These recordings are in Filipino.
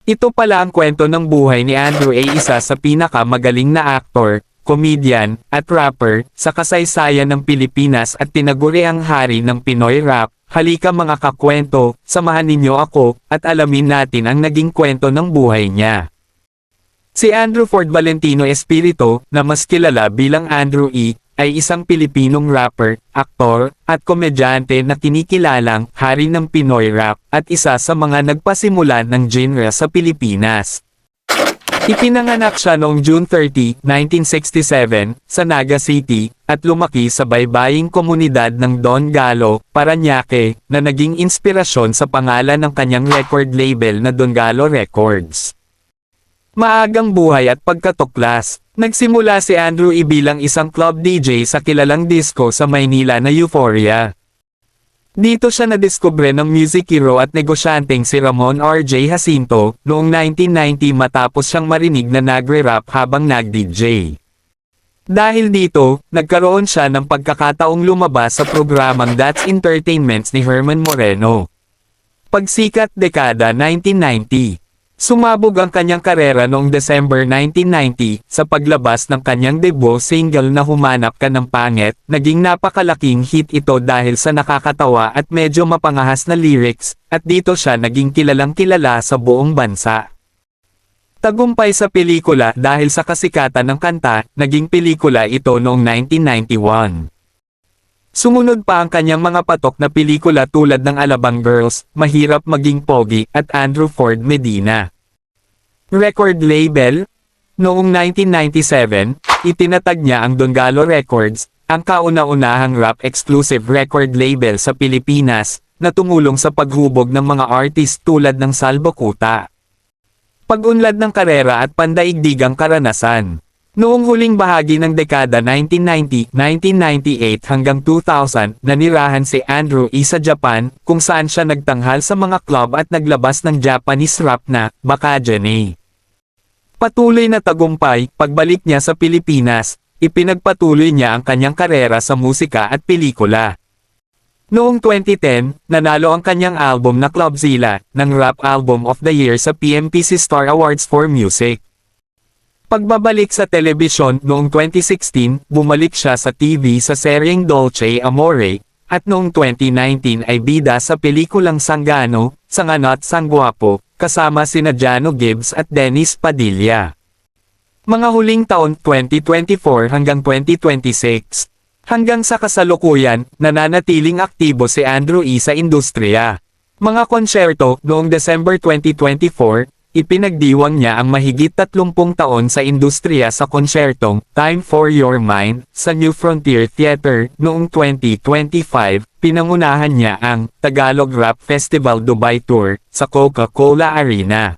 Ito pala ang kwento ng buhay ni Andrew A. Isa sa pinakamagaling na aktor, comedian, at rapper, sa kasaysayan ng Pilipinas at tinaguriang hari ng Pinoy rap. Halika mga kakwento, samahan ninyo ako, at alamin natin ang naging kwento ng buhay niya. Si Andrew Ford Valentino Espiritu, na mas kilala bilang Andrew E., ay isang Pilipinong rapper, aktor, at komedyante na kinikilalang hari ng Pinoy rap at isa sa mga nagpasimulan ng genre sa Pilipinas. Ipinanganak siya noong June 30, 1967, sa Naga City, at lumaki sa baybaying komunidad ng Don Galo, Parañaque, na naging inspirasyon sa pangalan ng kanyang record label na Don Galo Records. Maagang buhay at pagkatuklas. Nagsimula si Andrew E. bilang isang club DJ sa kilalang disco sa Maynila na Euphoria. Dito siya nadiskubre ng music hero at negosyanteng si Ramon R.J. Jacinto, noong 1990 matapos siyang marinig na nagre-rap habang nag-DJ. Dahil dito, nagkaroon siya ng pagkakataong lumabas sa programang That's Entertainments ni Herman Moreno. Pagsikat dekada 1990. Sumabog ang kanyang karera noong December 1990, sa paglabas ng kanyang debut single na Humanap Ka ng Pangit. Naging napakalaking hit ito dahil sa nakakatawa at medyo mapangahas na lyrics, at dito siya naging kilalang-kilala sa buong bansa. Tagumpay sa pelikula dahil sa kasikatan ng kanta, naging pelikula ito noong 1991. Sumunod pa ang kanyang mga patok na pelikula tulad ng Alabang Girls, Mahirap Maging Pogi, at Andrew Ford Medina. Record label? Noong 1997, itinatag niya ang Don Galo Records, ang kauna-unahang rap-exclusive record label sa Pilipinas, na tumulong sa paghubog ng mga artist tulad ng Salvo Cuta. Pag-unlad ng karera at pandaigdigang karanasan. Noong huling bahagi ng dekada 1990, 1998 hanggang 2000, nanirahan si Andrew E. sa Japan, kung saan siya nagtanghal sa mga club at naglabas ng Japanese rap na Bakajane. Patuloy na tagumpay, pagbalik niya sa Pilipinas, ipinagpatuloy niya ang kanyang karera sa musika at pelikula. Noong 2010, nanalo ang kanyang album na Clubzilla, ng Rap Album of the Year sa PMPC Star Awards for Music. Pagbabalik sa telebisyon noong 2016, bumalik siya sa TV sa seryeng Dolce Amore, at noong 2019 ay bida sa pelikulang Sanggano, Sanganot Sanggwapo, kasama sina Jano Gibbs at Dennis Padilla. Mga huling taon 2024 hanggang 2026. Hanggang sa kasalukuyan, nananatiling aktibo si Andrew E. sa industriya. Mga konsyerto noong December 2024, ipinagdiwang niya ang mahigit 30 taon sa industriya sa konsyertong Time for Your Mind sa New Frontier Theater. Noong 2025, pinangunahan niya ang Tagalog Rap Festival Dubai Tour sa Coca-Cola Arena.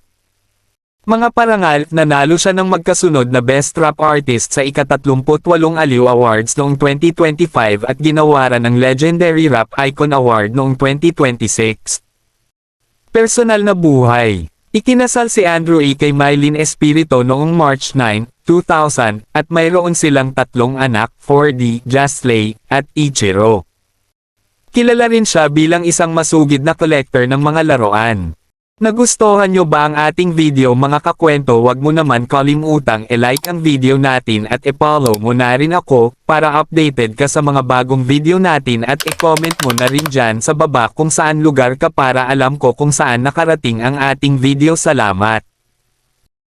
Mga parangal, nanalo siya ng magkasunod na Best Rap Artist sa ika-38 Aliw Awards noong 2025 at ginawaran ng Legendary Rap Icon Award noong 2026. Personal na buhay. Ikinasal si Andrew E. kay Mylene Espiritu noong March 9, 2000, at mayroon silang 3 anak, 4D, Jasley, at Ichiro. Kilala rin siya bilang isang masugid na collector ng mga laruan. Nagustuhan nyo ba ang ating video mga kakwento? Wag mo naman kalimutang i-like ang video natin at i-follow mo na rin ako, para updated ka sa mga bagong video natin at i-comment mo na rin dyan sa baba kung saan lugar ka para alam ko kung saan nakarating ang ating video. Salamat!